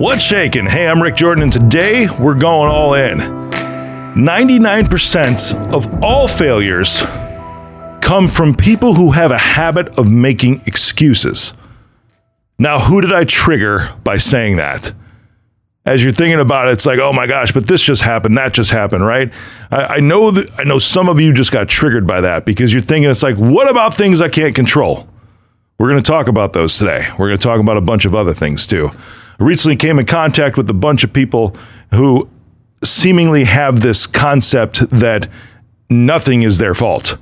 What's shaking? Hey, I'm Rick Jordan, and today we're going all in. 99% of all failures come from people who have a habit of making excuses. Now, who did I trigger by saying that? As you're thinking about it, it's like, oh my gosh, but this just happened, that just happened, right? I know some of you just got triggered by that because you're thinking, it's like, what about things I can't control? We're going to talk about those today. We're going to talk about a bunch of other things too. I recently came in contact with a bunch of people who seemingly have this concept that nothing is their fault,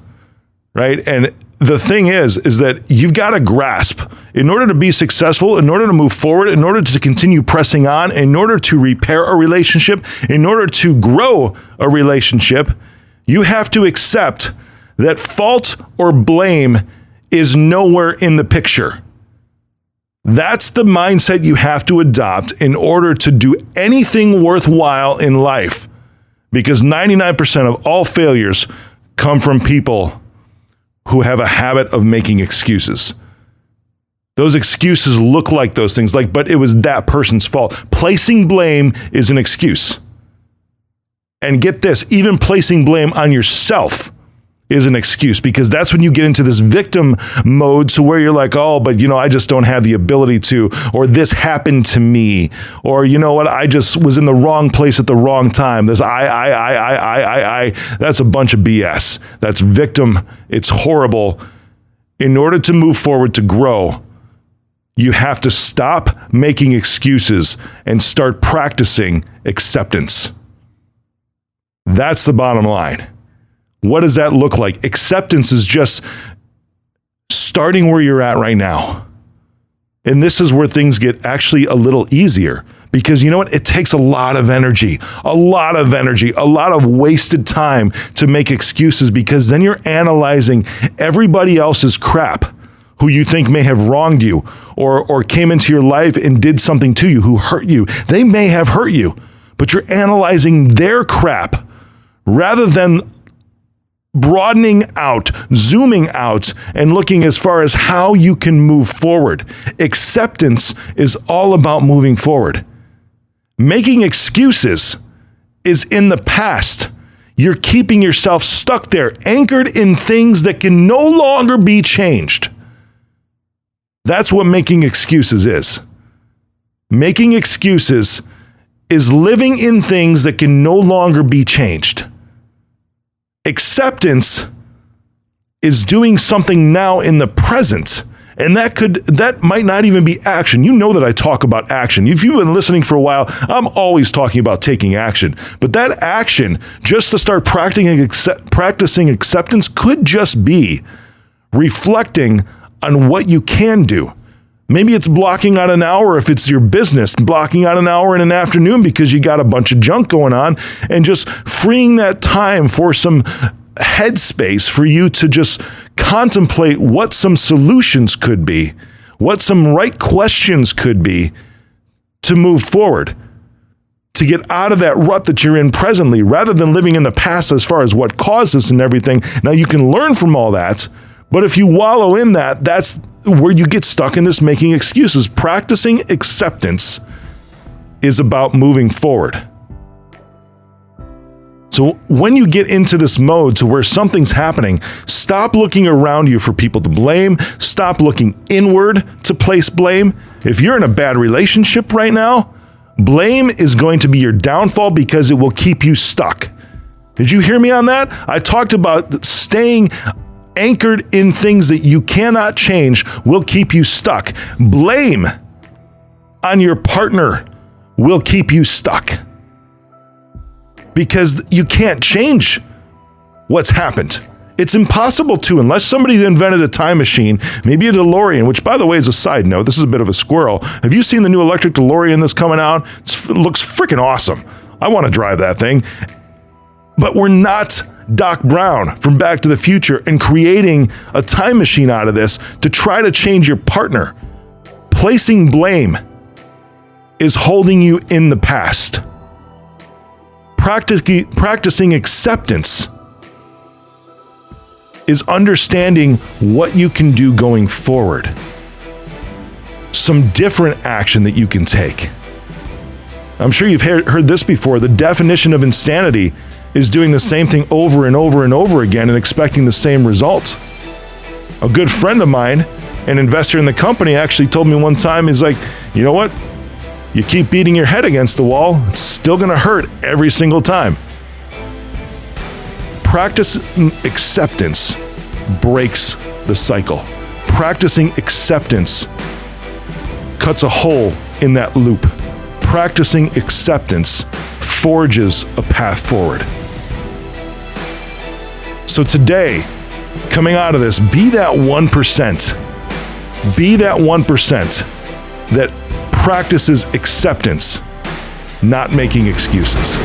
right? And the thing is that you've got to grasp, in order to be successful, in order to move forward, in order to continue pressing on, in order to repair a relationship, in order to grow a relationship, you have to accept that fault or blame is nowhere in the picture. That's the mindset you have to adopt in order to do anything worthwhile in life, because 99% of all failures come from people who have a habit of making excuses. Those excuses look like those things, but it was that person's fault. Placing blame is an excuse. And get this, even placing blame on yourself is an excuse, because that's when you get into this victim mode, to where you're like, oh, but I just don't have the ability to, or this happened to me, or you know what, I just was in the wrong place at the wrong time. This I, that's a bunch of BS. That's victim. It's horrible. In order to move forward, to grow, you have to stop making excuses and start practicing acceptance. That's the bottom line. What does that look like? Acceptance is just starting where you're at right now. And this is where things get actually a little easier, because you know what? It takes a lot of energy, a lot of wasted time to make excuses, because then you're analyzing everybody else's crap who you think may have wronged you or came into your life and did something to you, who hurt you. They may have hurt you, but you're analyzing their crap rather than broadening out, zooming out, and looking as far as how you can move forward. Acceptance is all about moving forward. Making excuses is in the past. You're keeping yourself stuck there, anchored in things that can no longer be changed. That's what making excuses is. Making excuses is living in things that can no longer be changed. Acceptance is doing something now in the present. And that might not even be action. You know that I talk about action. If you've been listening for a while, I'm always talking about taking action. But that action, just to start practicing acceptance, could just be reflecting on what you can do. Maybe it's blocking out an hour if it's your business, blocking out an hour in an afternoon because you got a bunch of junk going on, and just freeing that time for some headspace for you to just contemplate what some solutions could be, what some right questions could be to move forward, to get out of that rut that you're in presently, rather than living in the past as far as what caused this and everything. Now, you can learn from all that, but if you wallow in that, that's where you get stuck in this making excuses. Practicing acceptance is about moving forward. So when you get into this mode to where something's happening, stop looking around you for people to blame. Stop looking inward to place blame. If you're in a bad relationship right now, blame is going to be your downfall, because it will keep you stuck. Did you hear me on that? I talked about staying anchored in things that you cannot change will keep you stuck. Blame on your partner will keep you stuck, because you can't change what's happened. It's impossible to, unless somebody invented a time machine, maybe a DeLorean, which, by the way, is a side note. This is a bit of a squirrel. Have you seen the new electric DeLorean that's coming out? It looks freaking awesome. I want to drive that thing. But we're not Doc Brown from Back to the Future and creating a time machine out of this to try to change your partner. Placing blame is holding you in the past. Practicing acceptance is understanding what you can do going forward. Some different action that you can take. I'm sure you've heard this before. The definition of insanity is doing the same thing over and over and over again and expecting the same result. A good friend of mine, an investor in the company, actually told me one time, he's like, you know what? You keep beating your head against the wall, it's still going to hurt every single time. Practicing acceptance breaks the cycle. Practicing acceptance cuts a hole in that loop. Practicing acceptance forges a path forward. So today, coming out of this, be that 1%. Be that 1% that practices acceptance, not making excuses.